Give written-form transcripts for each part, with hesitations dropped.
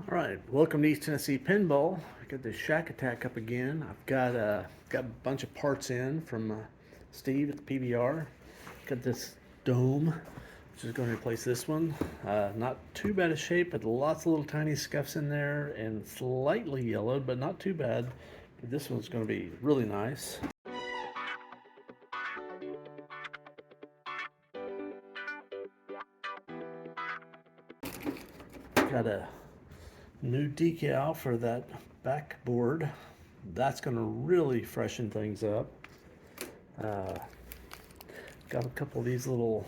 All right, welcome to East Tennessee Pinball. I got this Shaq attack up again. I've got a bunch of parts in from Steve at the PBR. Got this dome, which is going to replace this one. Not too bad a shape, but lots of little tiny scuffs in there and slightly yellowed, but not too bad. But this one's going to be really nice. Got a new decal for that backboard. That's going to really freshen things up. Got a couple of these little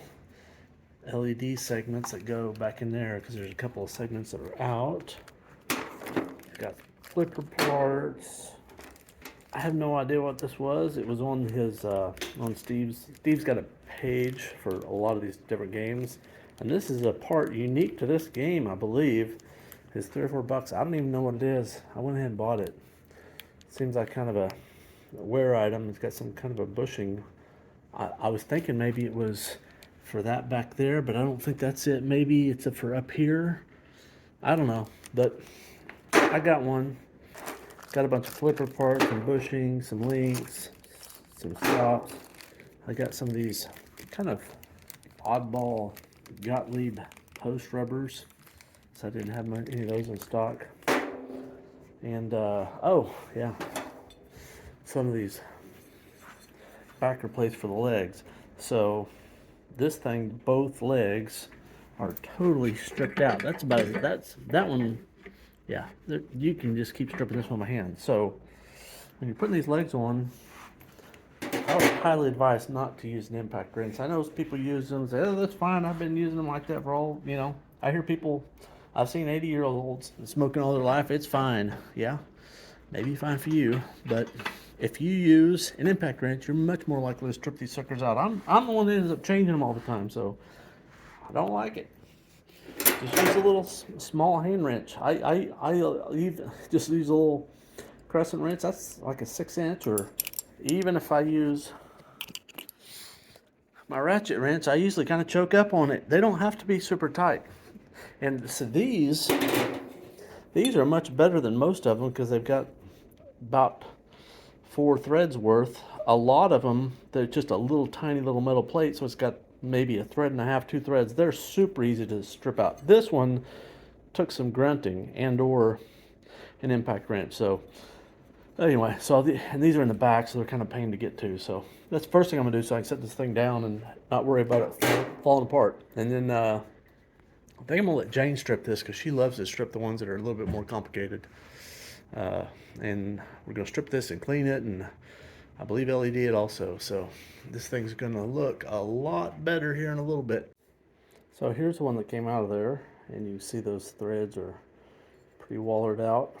LED segments that go back in there because there's a couple of segments that are out. Got flipper parts. I have no idea what this was. It was on his on Steve's. Steve's got a page for a lot of these different games, and this is a part unique to this game, I believe. It's $3 or $4. I don't even know what it is. I went ahead and bought it. Seems like kind of a wear item. It's got some kind of a bushing. I was thinking maybe it was for that back there, but I don't think that's it. Maybe it's for up here. I don't know, but I got one. Got a bunch of flipper parts, some bushing, some links, some stops. I got some of these kind of oddball Gottlieb post rubbers, so I didn't have any of those in stock. And oh yeah, some of these backer plates for the legs. So this thing, both legs are totally stripped out. That's about it. That one. Yeah, you can just keep stripping this one by hand. So when you're putting these legs on, I would highly advise not to use an impact rinse. I know people use them and say, oh, that's fine. I've been using them like that for all, I hear people, I've seen 80-year-olds smoking all their life. It's fine. Yeah, maybe fine for you. But if you use an impact wrench, you're much more likely to strip these suckers out. I'm the one that ends up changing them all the time, so I don't like it. Just use a little small hand wrench. I just use a little crescent wrench. That's like a 6-inch, or even if I use my ratchet wrench, I usually kind of choke up on it. They don't have to be super tight. And so these are much better than most of them because they've got about 4 threads worth. A lot of them, they're just a little tiny little metal plate, so it's got maybe a thread and a half, 2 threads. They're super easy to strip out. This one took some grunting and or an impact wrench. So anyway, and these are in the back, so they're kind of a pain to get to. So that's the first thing I'm gonna do, so I can set this thing down and not worry about it falling apart. And then I think I'm gonna let Jane strip this because she loves to strip the ones that are a little bit more complicated. And we're gonna strip this and clean it, and I believe LED it also. So this thing's gonna look a lot better here in a little bit. So here's the one that came out of there, and you see those threads are pretty wallered out.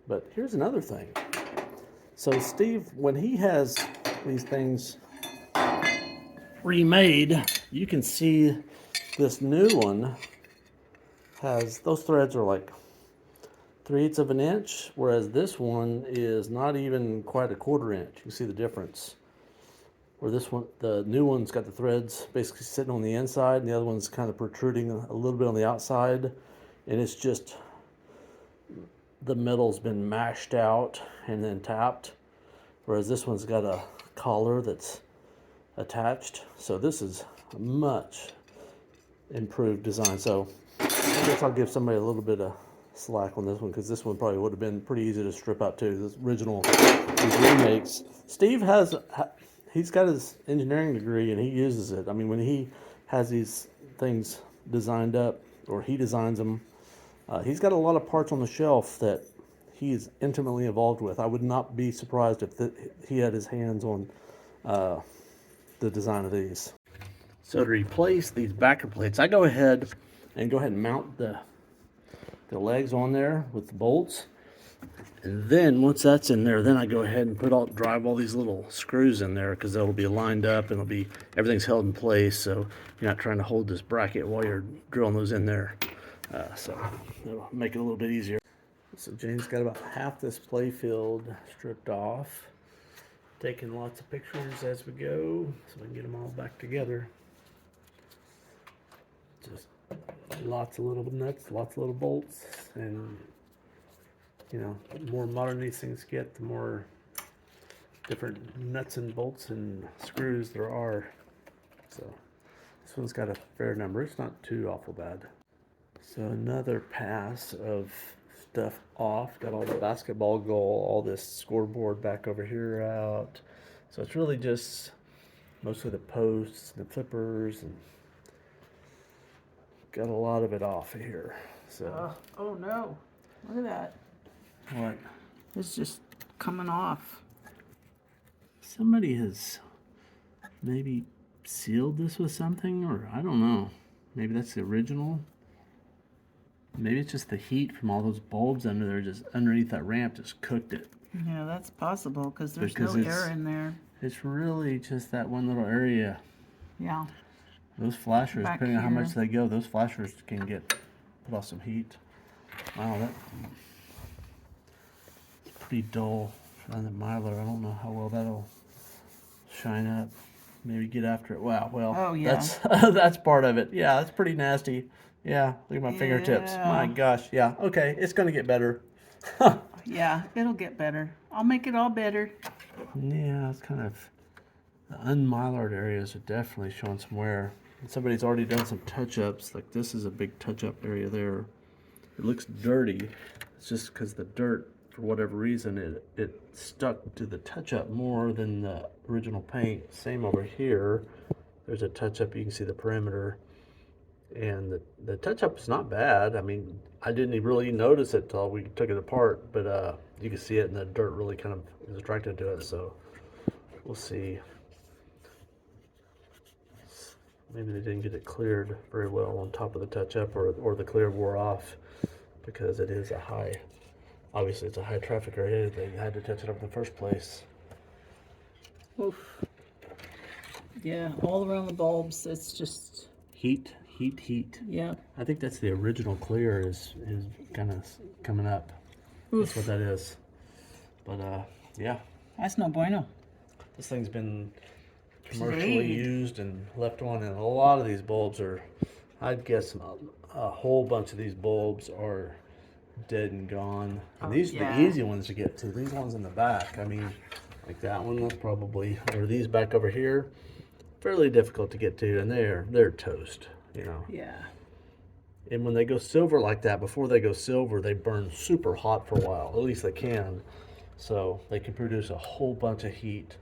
But here's another thing. So Steve, when he has these things remade, you can see this new one has, those threads are like 3/8 of an inch, whereas this one is not even quite a 1/4 inch. You see the difference. Where this one, the new one's got the threads basically sitting on the inside, and the other one's kind of protruding a little bit on the outside, and it's just the metal's been mashed out and then tapped, whereas this one's got a collar that's attached. So this is a much improved design. So I guess I'll give somebody a little bit of slack on this one because this one probably would have been pretty easy to strip out too. This original, these remakes. Steve he's got his engineering degree and he uses it. I mean, when he has these things designed up, or he designs them, he's got a lot of parts on the shelf that he's intimately involved with. I would not be surprised if he had his hands on the design of these. So to replace these backer plates, I go ahead and mount the legs on there with the bolts. And then once that's in there, then I go ahead and drive all these little screws in there because they'll be lined up and everything's held in place. So you're not trying to hold this bracket while you're drilling those in there. So that'll make it a little bit easier. So Jane's got about half this playfield stripped off. Taking lots of pictures as we go so we can get them all back together. Just lots of little nuts, lots of little bolts, and you know, the more modern these things get, the more different nuts and bolts and screws there are. So this one's got a fair number. It's not too awful bad. So another pass of stuff off. Got all the basketball goal, all this scoreboard back over here out. So it's really just mostly the posts and the flippers, and got a lot of it off of here. So oh no, look at that. what? It's just coming off. Somebody has maybe sealed this with something, or I don't know. Maybe that's the original. Maybe it's just the heat from all those bulbs under there, just underneath that ramp, just cooked it. Yeah, that's possible because there's Because no air in there. It's really just that one little area. Yeah. Those flashers, Back depending on how here. much they go, those flashers can put off some heat. Wow, that's pretty dull on the Mylar. I don't know how well that'll shine up. Maybe get after it. Wow, well, Oh, yeah. that's that's part of it. Yeah, that's pretty nasty. Yeah, look at my fingertips. Yeah. My gosh, yeah. Okay, it's gonna get better. Yeah, it'll get better. I'll make it all better. Yeah, it's kind of the unmylared areas are definitely showing some wear. And somebody's already done some touch-ups. Like this is a big touch-up area there. It looks dirty. It's just because the dirt, for whatever reason, it stuck to the touch-up more than the original paint. Same over here. There's a touch-up. You can see the perimeter. And the touch-up is not bad. I mean, I didn't really notice it till we took it apart, but you can see it, and the dirt really kind of is attracted to it. So we'll see. Maybe they didn't get it cleared very well on top of the touch-up, or the clear wore off, because it is obviously it's a high traffic area. They had to touch it up in the first place. Oof. Yeah, all around the bulbs. It's just Heat. yeah. I think that's the original clear is kind of coming up. Oof. That's what that is. But yeah, That's no bueno. this thing's been commercially Played. used and left on, and a lot of these bulbs are, I'd guess a whole bunch of these bulbs are dead and gone. And these are yeah. the easy ones to get to. These ones in the back, I mean, like that one was probably, or these back over here, fairly difficult to get to, and they're toast, you know. Yeah. And when they go silver like that, before they go silver, they burn super hot for a while. At least they can. So they can produce a whole bunch of heat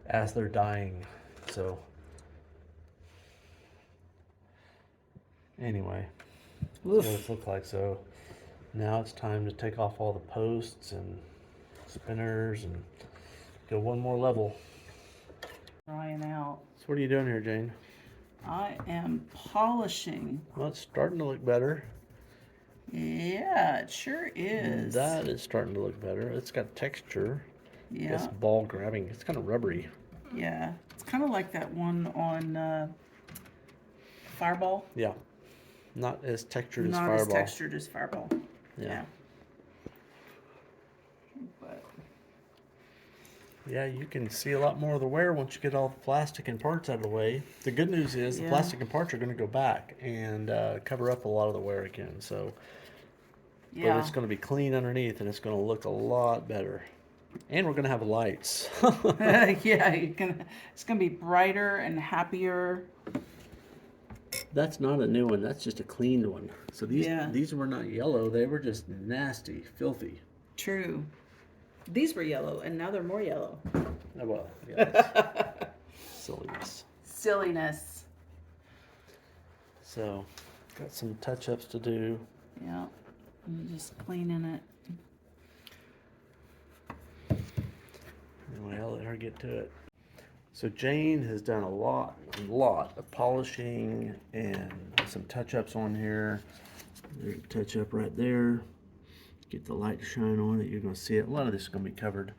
as they're dying. So anyway, that's what it looks like. So now it's time to take off all the posts and spinners and go one more level. Drying out. So what are you doing here, Jane? I am polishing. Well, it's starting to look better. Yeah, it sure is. That is starting to look better. It's got texture. Yeah. This ball grabbing. It's kind of rubbery. Yeah. It's kind of like that one on Fireball. Yeah. Not as textured as Not Fireball. as textured as Fireball. Yeah. But Yeah, you can see a lot more of the wear once you get all the plastic and parts out of the way. The good news is the Yeah. plastic and parts are going to go back and cover up a lot of the wear again. So, but yeah. it's going to be clean underneath, and it's going to look a lot better. And we're going to have lights. Yeah, it's gonna be brighter and happier. That's not a new one. That's just a cleaned one. So Yeah. these were not yellow. They were just nasty, filthy. True. These were yellow, and now they're more yellow. Oh, well, yeah, silliness. Silliness. So, got some touch-ups to do. Yeah. I'm just cleaning it. Anyway, I'll let her get to it. So Jane has done a lot of polishing and some touch-ups on here. There's a touch-up right there. Get the light to shine on it. You're going to see it. A lot of this is going to be covered.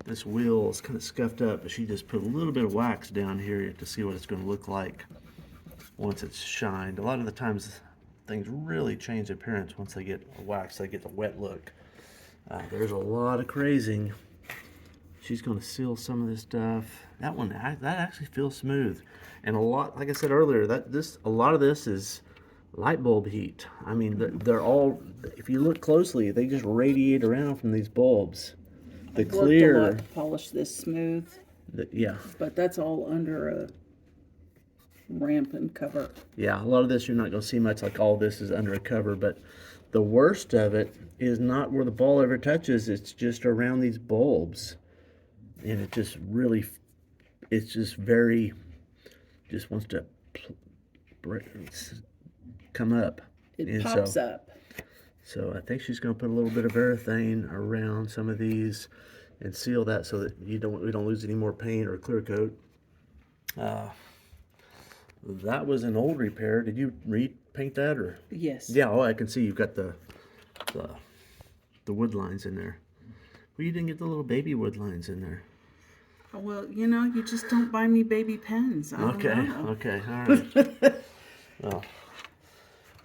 This wheel is kind of scuffed up, but she just put a little bit of wax down here to see what it's going to look like once it's shined. A lot of the times things really change appearance once they get waxed. They get the wet look. There's a lot of crazing. She's going to seal some of this stuff. That actually feels smooth, and a lot, like I said earlier, a lot of this is light bulb heat. I mean, they're all, if you look closely, they just radiate around from these bulbs. The I've worked a lot clear, to polish this smooth, yeah. but that's all under a ramp and cover. Yeah, a lot of this you're not going to see much, like all this is under a cover, but the worst of it is not where the ball ever touches, it's just around these bulbs. And it just really, it's just very, just wants to come up. It And pops up. So I think she's going to put a little bit of urethane around some of these and seal that so that we don't lose any more paint or clear coat. That was an old repair. Did you repaint that or? Yes. Yeah. Oh, I can see you've got the wood lines in there. Well, you didn't get the little baby wood lines in there. Well, you know, you just don't buy me baby pens. I don't know. Okay, all right. Well,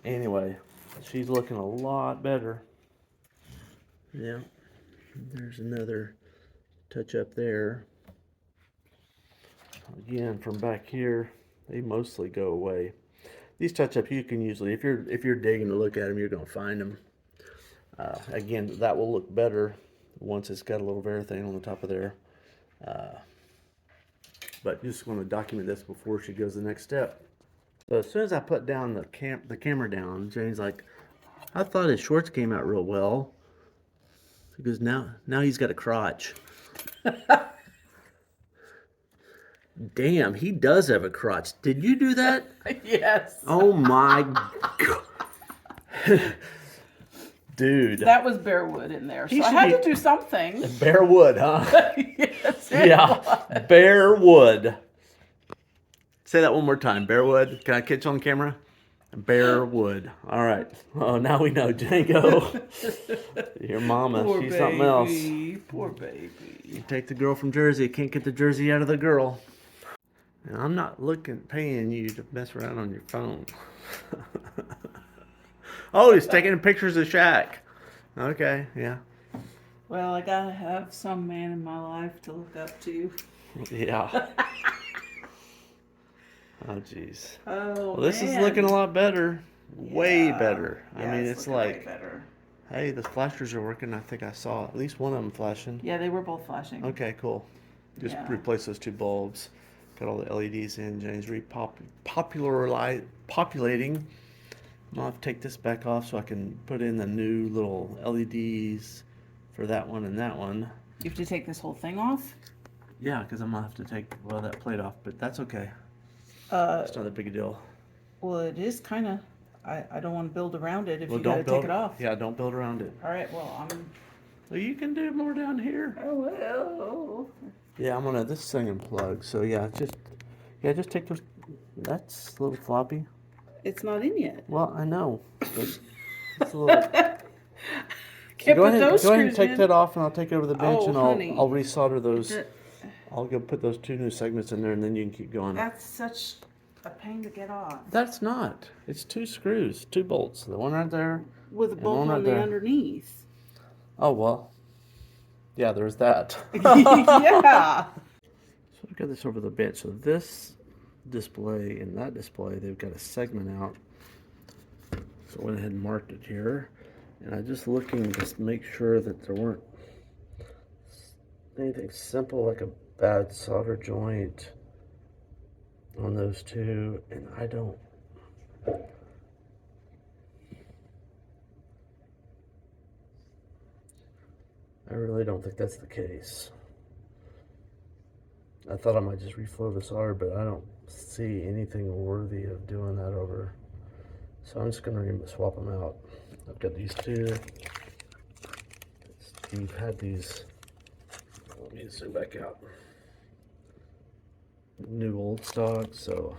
anyway, she's looking a lot better. Yeah, there's another touch up there. Again, from back here, they mostly go away. These touch ups you can usually, if you're digging to look at them, you're gonna find them. Again, that will look better once it's got a little urethane on the top of there. But just want to document this before she goes to the next step. So as soon as I put down the camera down, Jane's like, I thought his shorts came out real well. Because now he's got a crotch. Damn, he does have a crotch. Did you do that? Yes. Oh my god. Dude. That was bare wood in there, so He I should had be- to do something. Bare wood, huh? Yes, Yeah, bare wood. Say that one more time. Bare wood. Can I catch on camera? Bare wood. All right. Oh, now we know, Django. Your mama, Poor she's baby. something else. Poor baby. You take the girl from Jersey, can't get the Jersey out of the girl. And I'm not paying you to mess around on your phone. Oh, he's taking pictures of Shaq. Okay, yeah. Well, I gotta have some man in my life to look up to. Yeah. Oh, jeez. Oh, Well, this is man. looking a lot better. Way Yeah. better. I Yeah, mean, it's looking way like, better. hey, the flashers are working. I think I saw at least one of them flashing. Yeah, they were both flashing. Okay, cool. Just Yeah. replace those two bulbs. Got all the LEDs in. Jane's populating. I'm gonna have to take this back off so I can put in the new little LEDs for that one and that one. You have to take this whole thing off? Yeah, because I'm gonna have to take that plate off, but that's okay. Uh, It's not a big deal. well, it is kind of. I don't want to build around it if Well, you gotta take it off. Yeah, don't build around it. All right. Well, I'm. Well, you can do more down here. Oh well. Yeah, I'm gonna this thing unplug. So yeah, just take those. That's a little floppy. It's not in yet. Well, I know. It's a little. Can't go put ahead, those go ahead and screws take in. that off, and I'll take it over the bench, Oh, and honey. I'll resolder those. That- I'll go put those two new segments in there, and then you can keep going. That's such a pain to get off. That's not. It's two screws, two bolts. The one right there. With a and bolt one on right the there. underneath. Oh well. Yeah, there's that. Yeah. So I've got this over the bench. So this display and that display, they've got a segment out. So I went ahead and marked it here. And I'm just looking to make sure that there weren't anything simple like a bad solder joint on those two. And I don't. I really don't think that's the case. I thought I might just reflow the solder, but I don't see anything worthy of doing that over. So I'm just going to swap them out. I've got these two. Steve had these. Let me zoom back out. New old stock, so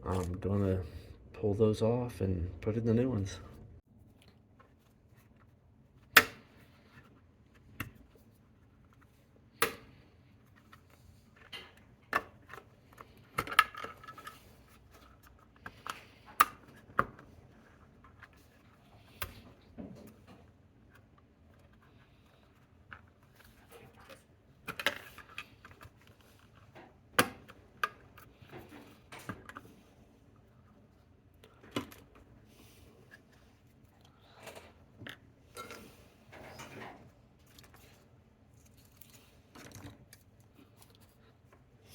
I'm going to pull those off and put in the new ones.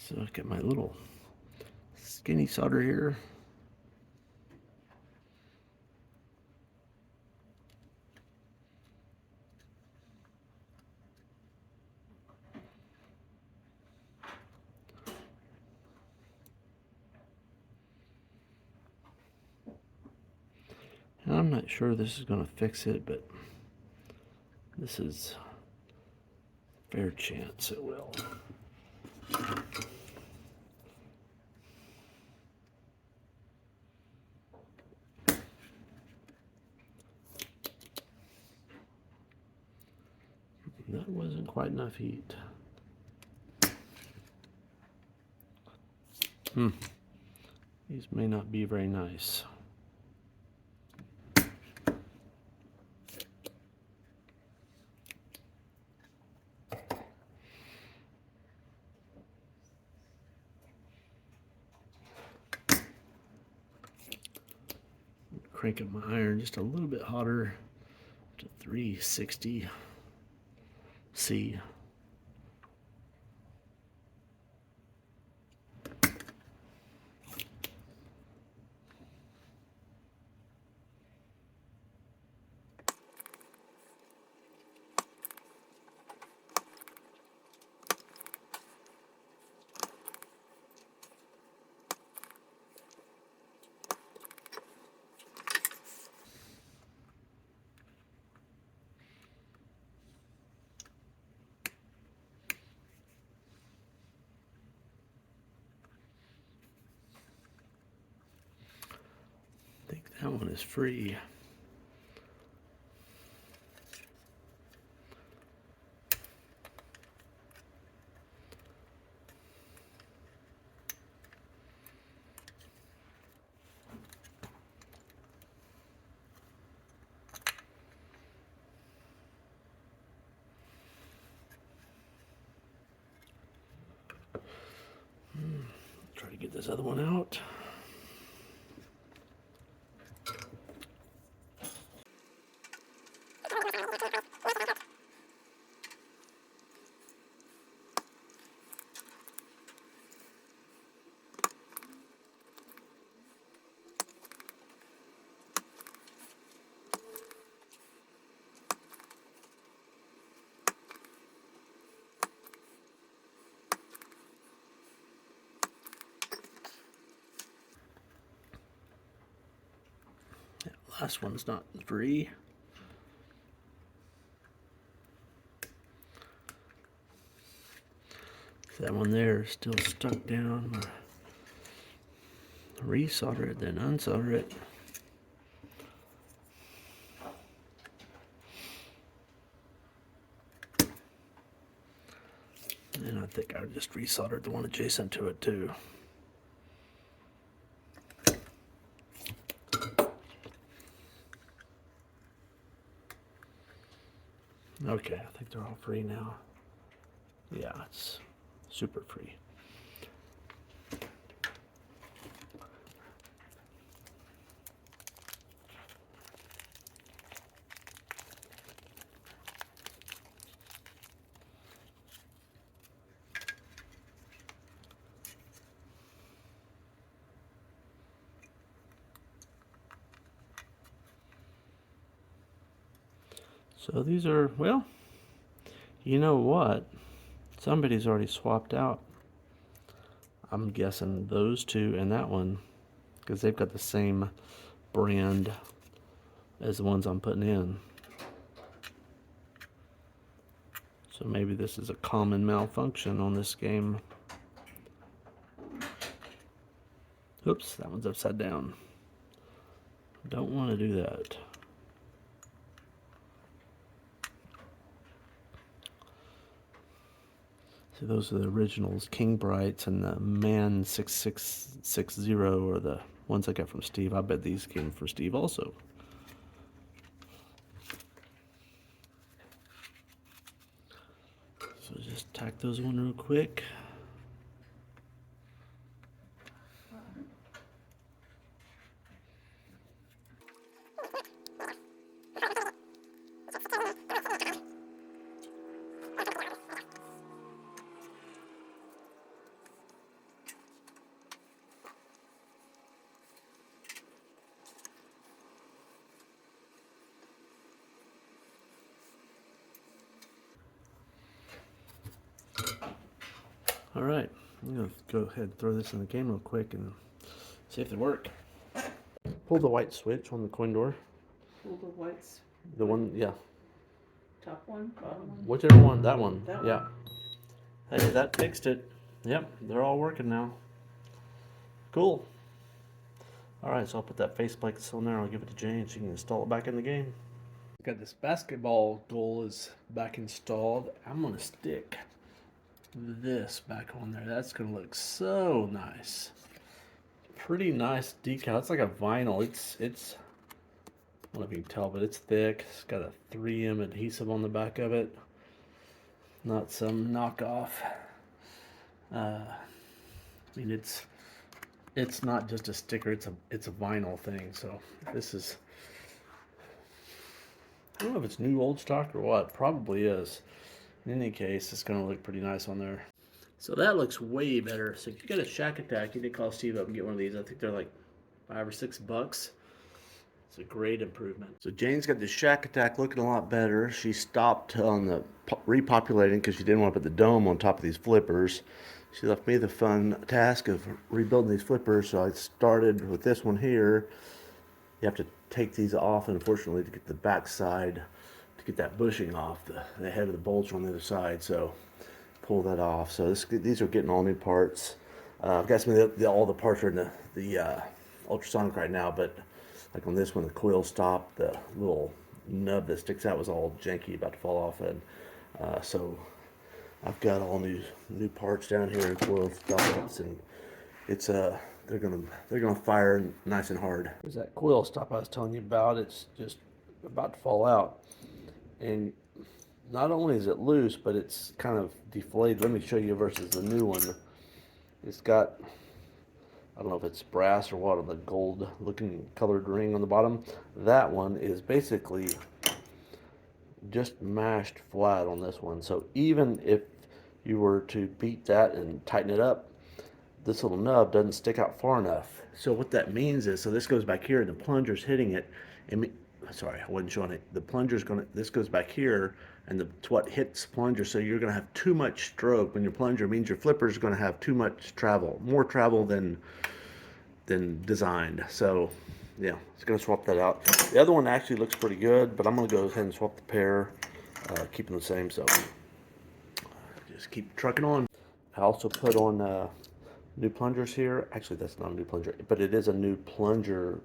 So I got my little skinny solder here. And I'm not sure this is going to fix it, but this is a fair chance it will. That wasn't quite enough heat. These may not be very nice. Crank up my iron just a little bit hotter to 360 C. I think that one is free. Try to get this other one out. Last one's not free. That one there is still stuck down. Resolder it, then unsolder it. And I think I just resoldered the one adjacent to it too. Okay, I think they're all free now. Yeah, it's super free. So these are, well, you know what? Somebody's already swapped out. I'm guessing those two and that one, because they've got the same brand as the ones I'm putting in. So maybe this is a common malfunction on this game. Oops, that one's upside down. Don't want to do that. See, those are the originals, King Brights and the Man 6660 or the ones I got from Steve. I bet these came from Steve also. So just tack those on real quick. All right, I'm gonna go ahead and throw this in the game real quick and see if they work. Pull the white switch on the coin door. Pull the whites. The one, yeah. Top one, bottom one. Whichever one, that one. That yeah. One. Hey, that fixed it. Yep, they're all working now. Cool. All right, so I'll put that faceplate on there. I'll give it to Jane. She can install it back in the game. Got this basketball goal is back installed. I'm gonna stick this back on there. That's gonna look so nice. Pretty nice decal. It's like a vinyl. It's I don't know if you can tell, but it's thick. It's got a 3M adhesive on the back of it. Not some knockoff. I mean, it's not just a sticker. It's a vinyl thing. So this is, I don't know if it's new old stock or what. Probably is. In any case, it's gonna look pretty nice on there. So that looks way better. So if you got a Shaq Attack, you need to call Steve up and get one of these. I think they're like $5 or $6. It's a great improvement. So Jane's got the Shaq Attack looking a lot better. She stopped on the repopulating because she didn't want to put the dome on top of these flippers. She left me the fun task of rebuilding these flippers. So I started with this one here. You have to take these off, unfortunately, to get the back side, to get that bushing off. The head of the bolts are on the other side. So pull that off. So these are getting all new parts. I've got some of all the parts are in the ultrasonic right now, but like on this one, the coil stopped, the little nub that sticks out was all janky, about to fall off, and so I've got all new parts down here and coil stops, and it's they're gonna fire nice and hard. There's that coil stop I was telling you about. It's just about to fall out, and not only is it loose, but it's kind of deflated. Let me show you versus the new one. It's got, I don't know if it's brass or what, on the gold looking colored ring on the bottom. That one is basically just mashed flat on this one. So even if you were to beat that and tighten it up, this little nub doesn't stick out far enough. So what that means is, so this goes back here, the plunger's hitting it. Sorry, I wasn't showing it. The plunger's this goes back here, and it's what hits the plunger. So you're gonna have too much stroke when your plunger, means your flipper's gonna have too much travel, more travel than designed. So yeah, it's gonna swap that out. The other one actually looks pretty good, but I'm gonna go ahead and swap the pair, keep them the same. So just keep trucking on. I also put on new plungers here. Actually, that's not a new plunger, but it is a new plunger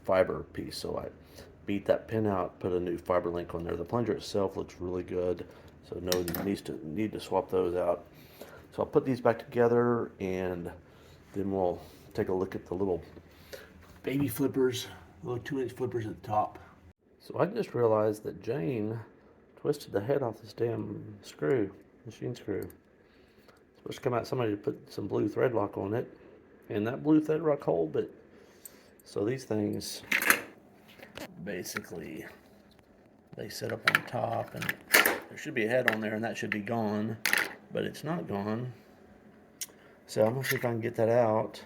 fiber piece. So I beat that pin out, put a new fiber link on there. The plunger itself looks really good, so no need to swap those out. So I'll put these back together, and then we'll take a look at the little baby flippers, little 2-inch flippers at the top. So I just realized that Jane twisted the head off this damn screw, machine screw. It's supposed to come out, somebody put some blue thread lock on it, and that blue thread lock hold it. So these things, basically, they sit up on top, and there should be a head on there, and that should be gone, but it's not gone. So I'm gonna see if I can get that out.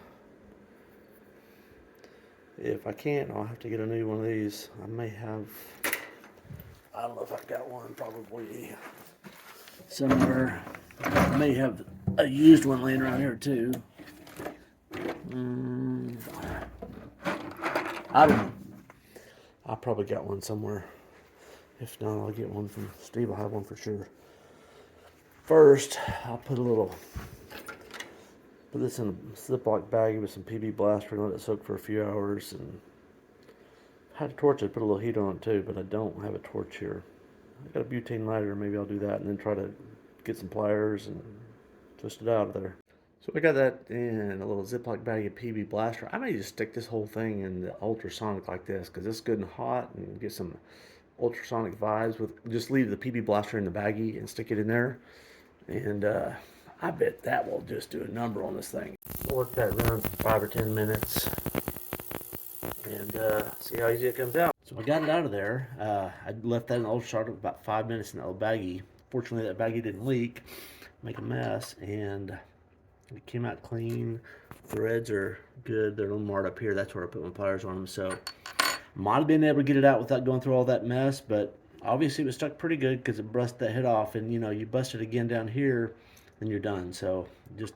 If I can't, I'll have to get a new one of these. I may have, I don't know if I've got one, probably somewhere. I may have a used one laying around here too. I don't know. I probably got one somewhere. If not, I'll get one from Steve. I'll have one for sure. First, I'll put this in a Ziploc baggie with some PB Blaster and let it soak for a few hours. And I had a torch. I put a little heat on it too, but I don't have a torch here. I got a butane lighter. Maybe I'll do that and then try to get some pliers and twist it out of there. So we got that in a little Ziploc baggie of PB Blaster. I may just stick this whole thing in the ultrasonic like this because it's good and hot and get some ultrasonic vibes. Just leave the PB Blaster in the baggie and stick it in there. And I bet that will just do a number on this thing. We'll let that run for 5 or 10 minutes and see how easy it comes out. So I got it out of there. I left that in the ultrasonic about 5 minutes in that little baggie. Fortunately, that baggie didn't leak, make a mess, and it came out clean. Threads are good. They're a little marred up here. That's where I put my pliers on them. So might have been able to get it out without going through all that mess, but obviously it was stuck pretty good because it busted that head off. And you know, you bust it again down here, then you're done. So just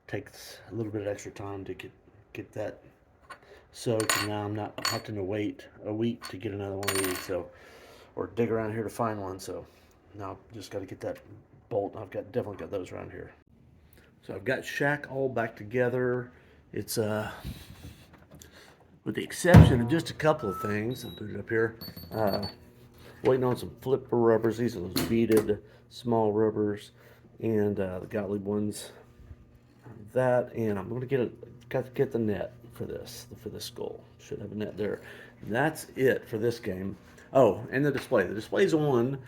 takes a little bit of extra time to get that soaked, and now I'm not having to wait a week to get another one of these, so, or dig around here to find one. So now I've just got to get that bolt. I've definitely got those around here. So I've got Shaq all back together. It's with the exception of just a couple of things. I'll put it up here. Waiting on some flipper rubbers. These are those beaded small rubbers, and the Gottlieb ones. That, and I'm gonna got to get the net for this skull. Should have a net there. And that's it for this game. Oh, and the display. The display's on.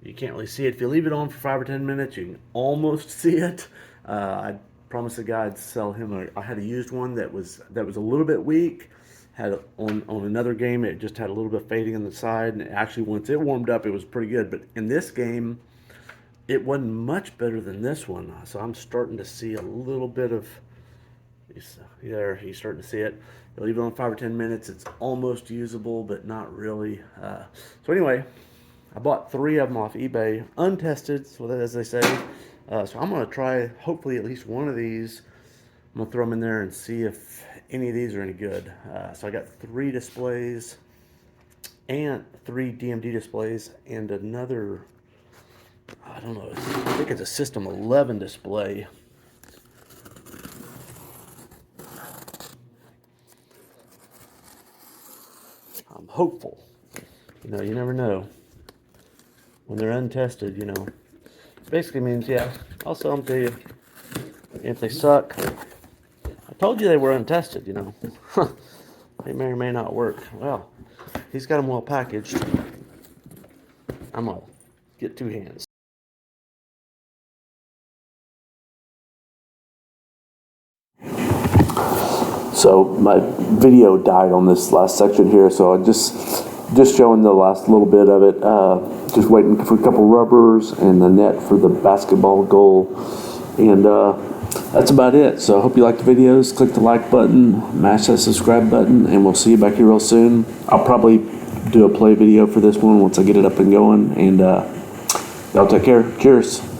You can't really see it. If you leave it on for 5 or 10 minutes, you can almost see it. I promised the guy I'd sell him I had a used one that was a little bit weak. Had on another game, it just had a little bit of fading on the side, and actually once it warmed up, it was pretty good. But in this game, it wasn't much better than this one. So I'm starting to see a little bit of, there, he's starting to see it. You leave it on 5 or 10 minutes, it's almost usable, but not really. So anyway, I bought 3 of them off eBay, untested, so that, as they say. So I'm going to try, hopefully, at least one of these. I'm going to throw them in there and see if any of these are any good. So I got 3 displays, and 3 DMD displays, and another, I don't know, I think it's a System 11 display. I'm hopeful. You know, you never know. When they're untested, you know. Basically means, yeah, I'll sell them to you. If they suck, I told you they were untested, you know. They may or may not work. Well, he's got them well packaged. I'm going to get 2 hands. So my video died on this last section here, so I just showing the last little bit of it. Just waiting for a couple rubbers and the net for the basketball goal, and that's about it. So I hope you like the videos. Click the like button, mash that subscribe button, and we'll see you back here real soon. I'll probably do a play video for this one once I get it up and going, and y'all take care. Cheers.